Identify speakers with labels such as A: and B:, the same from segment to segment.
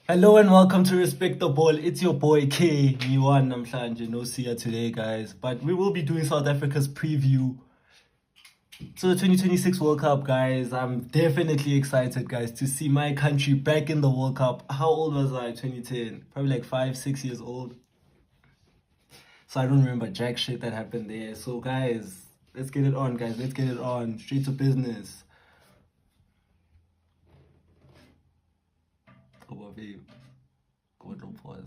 A: Hello and welcome to Respect the Ball. It's your boy K. Niwan Namhlanje. No see ya today, guys. But we will be doing South Africa's preview to the 2026 World Cup, guys. I'm definitely excited, guys, to see my country back in the World Cup. How old was I? 2010. Probably like 5, 6 years old. So I don't remember jack shit that happened there. So, guys, let's get it on, guys. Let's get it on. Straight to business. Come on, babe. Go to pause.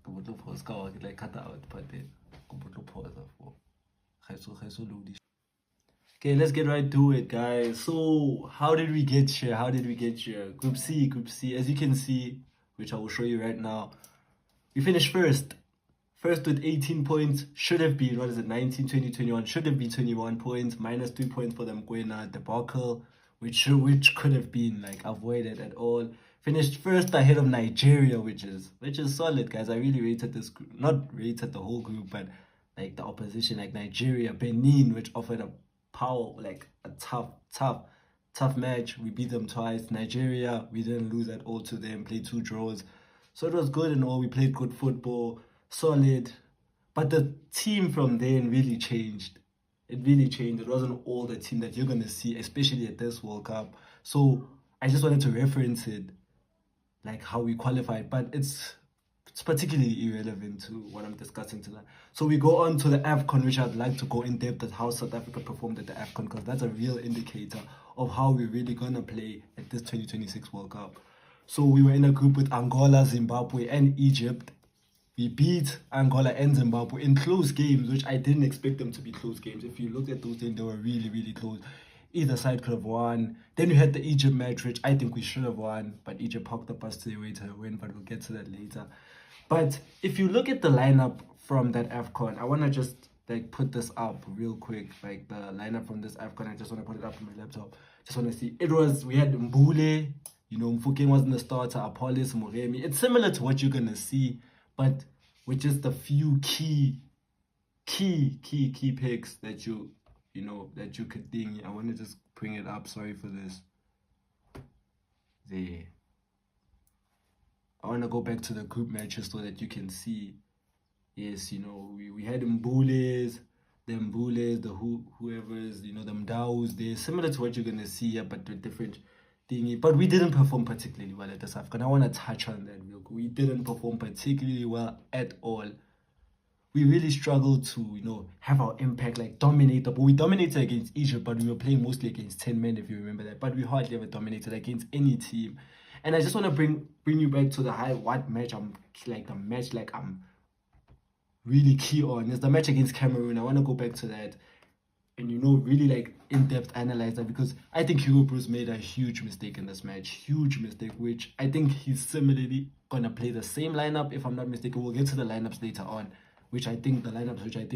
A: Go to pause. Go on, like cut out, but then go to pause. Okay, let's get right to it, guys. So, how did we get here? How did we get here? Group C, Group C. As you can see, which I will show you right now, we finished first. First with 18 points. Should have been, 19, 20, 21. Should have been 21 points. Minus 3 points for the Mkwena debacle, which could have been like avoided at all. Finished first ahead of Nigeria, which is solid, guys. I really rated this group. Not rated the whole group, but like the opposition, like Nigeria, Benin, which offered a a tough match. We beat them twice. Nigeria, we didn't lose at all to them. Played 2 draws, so it was good and all. We played good football, solid. But the team from then really changed. It really changed. It wasn't all the team that you're gonna see, especially at this World Cup. So I just wanted to reference it, like how we qualified, but it's particularly irrelevant to what I'm discussing tonight. So we go on to the AFCON, which I'd like to go in depth at how South Africa performed at the AFCON, because that's a real indicator of how we're really gonna play at this 2026 World Cup. So we were in a group with Angola, Zimbabwe, and Egypt. We beat Angola and Zimbabwe in close games, which I didn't expect them to be close games. If you look at those things, they were really, really close. Either side could have won. Then we had the Egypt match, which I think we should have won, but Egypt parked up us to their way to win, but we'll get to that later. But if you look at the lineup from that AFCON, I want to just like put this up real quick, like the lineup from this AFCON. I just want to put it up on my laptop. Just want to see. We had Mbule, Mfokeng wasn't the starter, Apollos, Moremi. It's similar to what you're going to see, but with just a few key picks that that you could think. I want to just bring it up. Sorry for this. There. I want to go back to the group matches so that you can see. Yes, we had Mbules, the whoever's, the Mdaus. They're similar to what you're going to see here, but with different thingy. But we didn't perform particularly well at the AFCON. I want to touch on that real quick. We didn't perform particularly well at all. We really struggled to, have our impact, like dominate. But we dominated against Egypt, but we were playing mostly against 10 men, if you remember that. But we hardly ever dominated against any team. And I just want to bring you back to the match I'm really key on. It's the match against Cameroon. I want to go back to that and really like in-depth analyze that, because I think Hugo Bruce made a huge mistake in this match. Huge mistake, which I think he's similarly gonna play the same lineup, if I'm not mistaken. We'll get to the lineups later on, which I think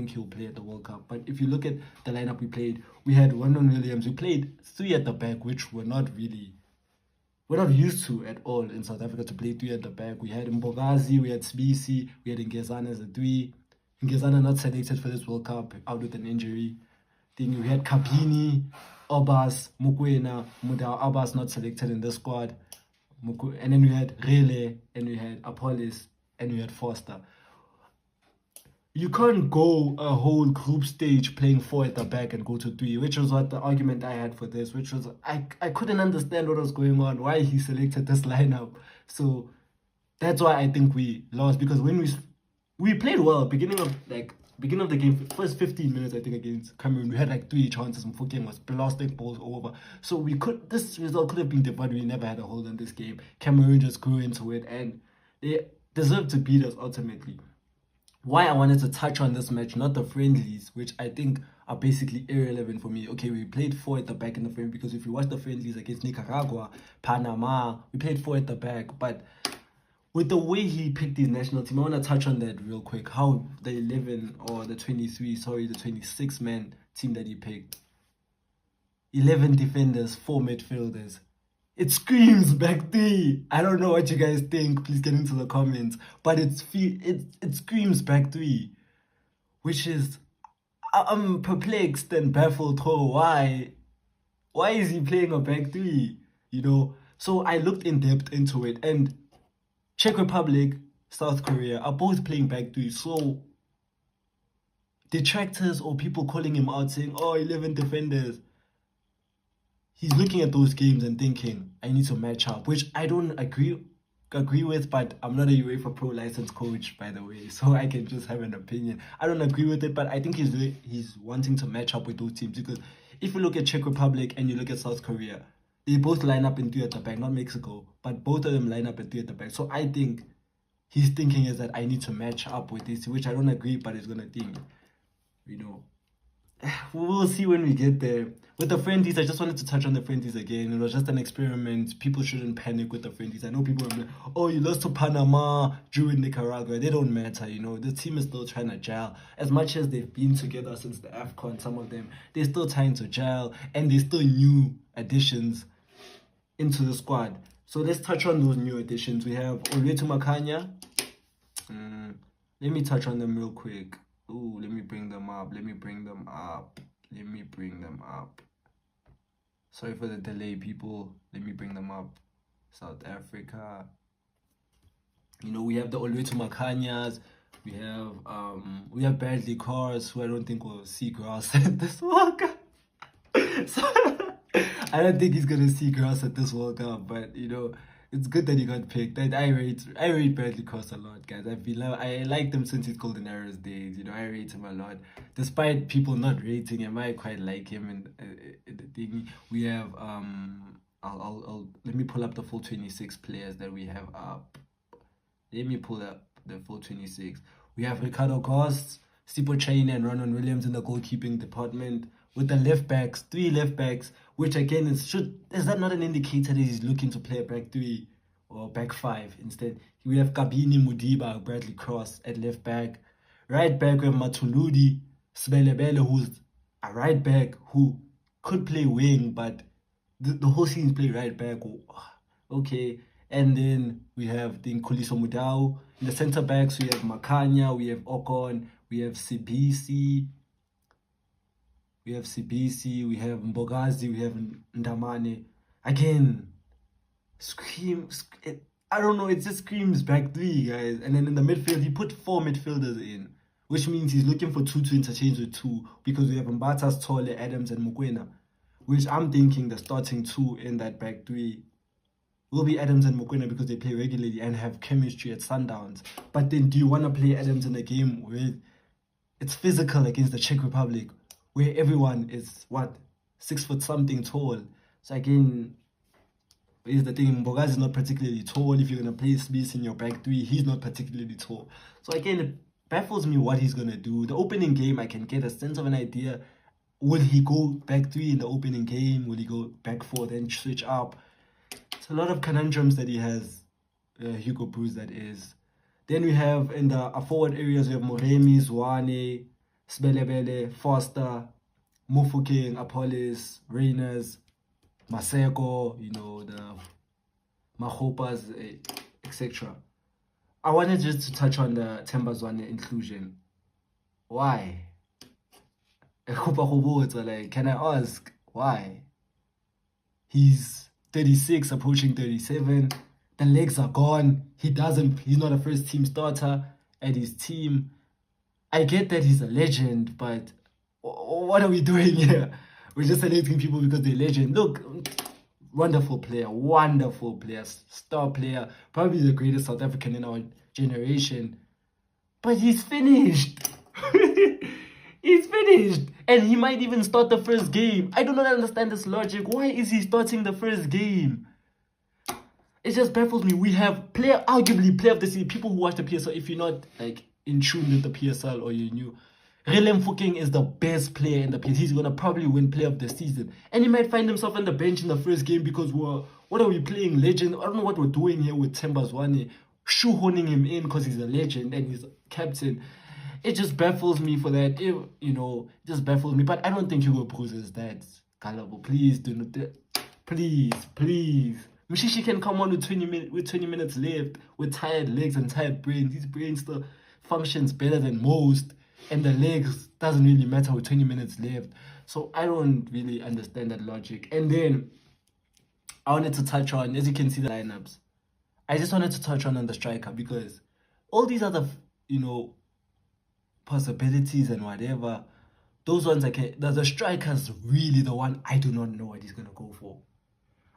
A: he'll play at the World Cup. But if you look at the lineup we played, we had Wendon Williams. We played 3 at the back, which we're not used to at all in South Africa, to play 3 at the back. We had Mbogazi, we had Sbisi, we had Ngezana as a 3. Ngezana not selected for this World Cup, out with an injury. Then we had Kapini, Obas, Mokoena, Mudau Abbas not selected in this squad. And then we had Rele, and we had Apollos, and we had Foster. You can't go a whole group stage playing 4 at the back and go to 3, which was what the argument I had for this, which was I couldn't understand what was going on, why he selected this lineup. So that's why I think we lost, because when we played well, beginning of the game, first 15 minutes, I think, against Cameroon, we had like 3 chances. Mfokeng was blasting balls over. So this result could have been different. We never had a hold on this game. Cameroon just grew into it, and they deserved to beat us ultimately. Why I wanted to touch on this match, not the friendlies, which I think are basically irrelevant for me. Okay, we played 4 at the back in the friendly, because if you watch the friendlies against Nicaragua, Panama, we played 4 at the back. But with the way he picked his national team, I want to touch on that real quick. How the 26-man team that he picked. 11 defenders, 4 midfielders. It screams back 3. I don't know what you guys think. Please get into the comments. But it screams back 3, which is, I'm perplexed and baffled. Why is he playing a back 3? So I looked in depth into it, and Czech Republic, South Korea are both playing back three. So detractors or people calling him out saying, oh, 11 defenders, he's looking at those games and thinking, I need to match up, which I don't agree with, but I'm not a UEFA Pro licensed coach, by the way, so I can just have an opinion. I don't agree with it, but I think he's wanting to match up with those teams, because if you look at Czech Republic and you look at South Korea, they both line up in three at the back, not Mexico, but both of them line up in three at the back. So I think his thinking is that I need to match up with this, which I don't agree, but it's gonna think, you know. We'll see when we get there. With the friendlies, I just wanted to touch on the friendlies again. It was just an experiment. People shouldn't panic with the friendlies. I know people are like, oh, you lost to Panama during Nicaragua. They don't matter, you know. The team is still trying to gel. As much as they've been together since the AFCON, some of them, they're still trying to gel. And they're still new additions into the squad. So let's touch on those new additions. We have Olwetu Makanya. Let me touch on them real quick. Ooh, let me bring them up. Sorry for the delay, people. Let me bring them up. South Africa. You know, we have the Olwetu Makanyas. We have Bradley Cars, who I don't think will see grass at this World Cup. So, I don't think he's gonna see grass at this World Cup, but you know, it's good that he got picked. I rate Bradley Cross a lot, guys. I liked him since his Golden Arrows days. You know, I rate him a lot, despite people not rating him. I quite like him. And the thing we have, I'll let me pull up the full 26 players that we have up. Let me pull up the full 26. We have Ricardo Goss, Sipo Chain, and Ronan Williams in the goalkeeping department. With the left backs, 3 left backs, which again is that not an indicator that he's looking to play a back 3 or back 5 instead? We have Kabini Mudiba, Bradley Cross at left back. Right back we have Matuludi Sibelebele, who's a right back who could play wing, but the whole season play right back. Okay. And then we have the Nkuliso Mudau. In the centre backs we have Makanya, we have Okon, we have Sibisi. We have we have Mbogazi, we have Ndamane. Again, I don't know, it just screams back 3, guys. And then in the midfield, he put 4 midfielders in, which means he's looking for 2 to interchange with 2, because we have Mbatas, Tole, Adams, and Mukwena, which I'm thinking the starting 2 in that back 3 will be Adams and Mukwena, because they play regularly and have chemistry at Sundowns. But then do you want to play Adams in a game where it's physical against the Czech Republic, where everyone is, 6 foot something tall? So again, here's the thing, Mbogazi is not particularly tall. If you're going to play Smith in your back 3, he's not particularly tall. So again, it baffles me what he's going to do. The opening game, I can get a sense of an idea. Will he go back 3 in the opening game? Will he go back 4, then switch up? It's a lot of conundrums that he has, Hugo Broos, that is. Then we have in the forward areas, we have Moremi, Zwane, Sibelebele, Foster, Mofokeng, Apollos, Reyners, Maseko, you know, the Mahopas, etc. I wanted just to touch on the Themba Zwane inclusion. Why? Like, can I ask why? He's 36, approaching 37. The legs are gone. He's not a first team starter at his team. I get that he's a legend, but what are we doing here? We're just selecting people because they're legend. Look, wonderful player, star player, probably the greatest South African in our generation. But he's finished. He's finished. And he might even start the first game. I do not understand this logic. Why is he starting the first game? It just baffles me. We have arguably player of the season. People who watch the PSL, if you're not like in tune with the PSL or you're new, Relem Fokeng is the best player in the PSL. He's going to probably win player of the season. And he might find himself on the bench in the first game because what are we playing? Legend? I don't know what we're doing here with Themba Zwane, shoehorning him in because he's a legend and he's a captain. It just baffles me for that. It just baffles me. But I don't think Hugo Broos is that gullible. Please do not. Please. Mshishi can come on with 20 minutes left with tired legs and tired brains. His brain still functions better than most. And the legs doesn't really matter with 20 minutes left. So I don't really understand that logic. And then I wanted to touch on, as you can see, the lineups. I just wanted to touch on the striker because all these other, possibilities and whatever, those ones the striker's really the one I do not know what he's gonna go for.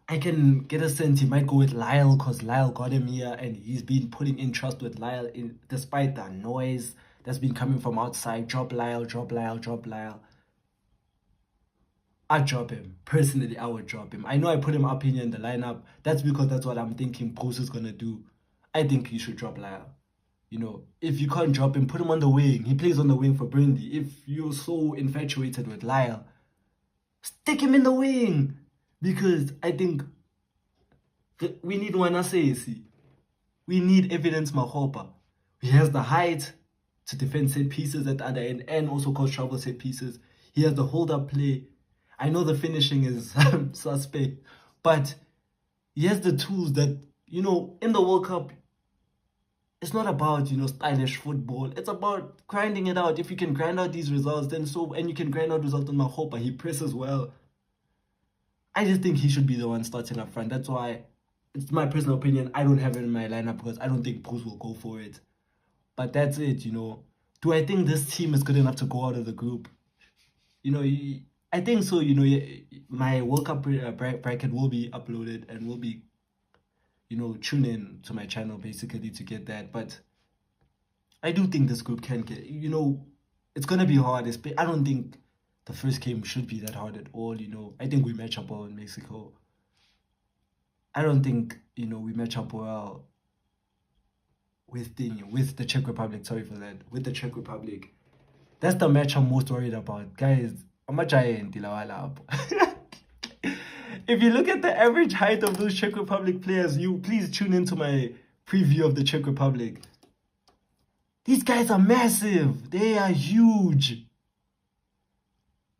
A: I can get a sense he might go with Lyle because Lyle got him here and he's been putting in trust with Lyle despite the noise that's been coming from outside. Drop Lyle, drop Lyle, drop Lyle. I'd drop him. Personally, I would drop him. I know I put him up here in the lineup. That's because that's what I'm thinking Bruce is going to do. I think you should drop Lyle. If you can't drop him, put him on the wing. He plays on the wing for Brindy. If you're so infatuated with Lyle, stick him in the wing. Because I think we need Wanasesi. We need Evidence Mahopa. He has the height to defend set pieces at the other end and also cause trouble set pieces. He has the hold-up play. I know the finishing is suspect, but he has the tools that, in the World Cup, it's not about, stylish football. It's about grinding it out. If you can grind out these results, and you can grind out results on Mahopa, he presses well. I just think he should be the one starting up front. That's why, it's my personal opinion, I don't have it in my lineup because I don't think Bruce will go for it. But that's it, Do I think this team is good enough to go out of the group? I think so, my World Cup bracket will be uploaded and will be, tune in to my channel basically to get that. But I do think this group can get, it's going to be hard. I don't think the first game should be that hard at all, I think we match up well in Mexico. I don't think, we match up well with the Czech Republic. Sorry for that. With the Czech Republic. That's the match I'm most worried about. Guys, I'm a giant. If you look at the average height of those Czech Republic players, you please tune into my preview of the Czech Republic. These guys are massive. They are huge.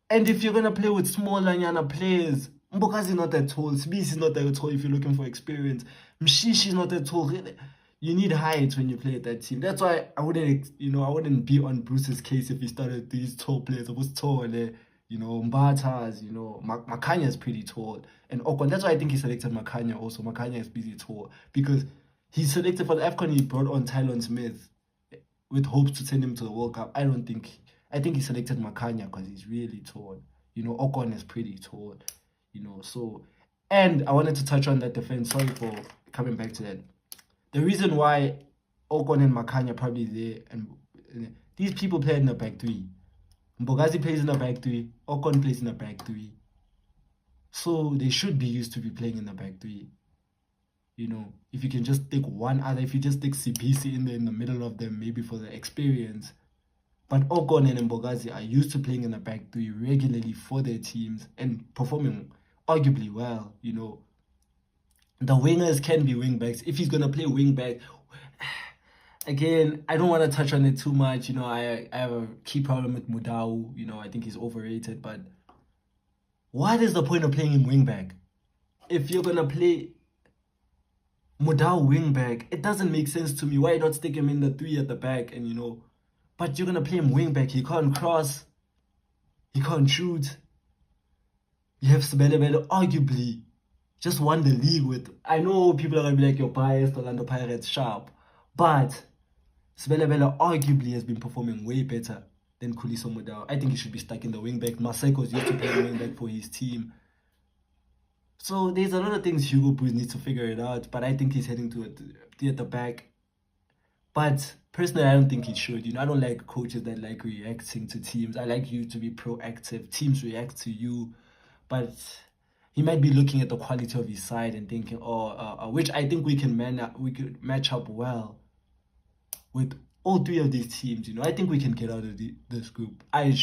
A: And if you're going to play with small Lanyana players, Mbokazi is not that tall. Sbisi is not that tall if you're looking for experience. Mshishi is not that tall. You need height when you play at that team. That's why I wouldn't be on Bruce's case if he started these tall players. It was tall, Mbatas, Makanya is pretty tall. And Ocon, that's why I think he selected Makanya also. Makanya is busy tall. Because he selected for the AFCON, he brought on Tylon Smith with hopes to send him to the World Cup. I think he selected Makanya because he's really tall. Ocon is pretty tall. And I wanted to touch on that defense. Sorry for coming back to that. The reason why Ocon and Makanya are probably there, and these people play in the back three. Mbogazi plays in the back three. Ocon plays in the back three. So they should be used to be playing in the back three. If you can just stick one other, if you just stick CPC in there in the middle of them, maybe for the experience. But Ocon and Mbogazi are used to playing in the back three regularly for their teams and performing arguably well, The wingers can be wing backs. If he's going to play wing back, again, I don't want to touch on it too much. I have a key problem with Mudau. I think he's overrated. But what is the point of playing him wing back? If you're going to play Mudau wing back, it doesn't make sense to me. Why not stick him in the three at the back and, But you're going to play him wing back. He can't cross. He can't shoot. You have Sibelebele arguably just won the league with... I know people are going to be like, you're biased, Orlando Pirates, sharp. But Sibelebele arguably has been performing way better than Khuliso Mudau. I think he should be stuck in the wing back. Maseko's used to play wing back for his team. So there's a lot of things Hugo Broos needs to figure it out. But I think he's heading to it at the back. But personally, I don't think he should. I don't like coaches that like reacting to teams. I like you to be proactive. Teams react to you. But he might be looking at the quality of his side and thinking, which I think we could match up well with all three of these teams. I think we can get out of this group. I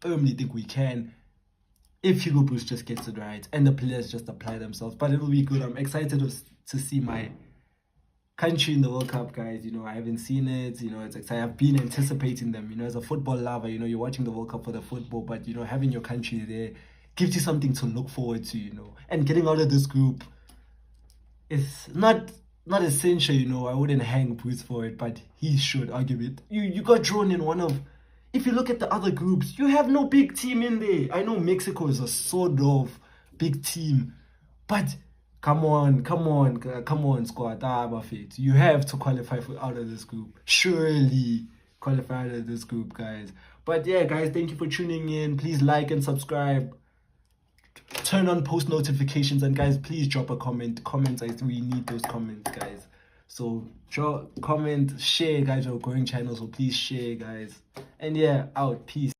A: firmly think we can if Hugo Broos just gets it right and the players just apply themselves. But it will be good. I'm excited to see my country in the World Cup, guys. I haven't seen it. It's exciting. I've been anticipating them. As a football lover, you're watching the World Cup for the football, but having your country there gives you something to look forward to, And getting out of this group is not essential, I wouldn't hang Bruce for it, but he should argue it. You got drawn in one of... If you look at the other groups, you have no big team in there. I know Mexico is a sort of big team, but Come on, come on, squad. Bafet. You have to qualify out of this group. Surely qualify out of this group, guys. But yeah, guys, thank you for tuning in. Please like and subscribe. Turn on post notifications, and guys, please drop a comment. Comments, we need those comments, guys. So drop comment, share, guys. We're growing channel, so please share, guys. And yeah, out. Peace.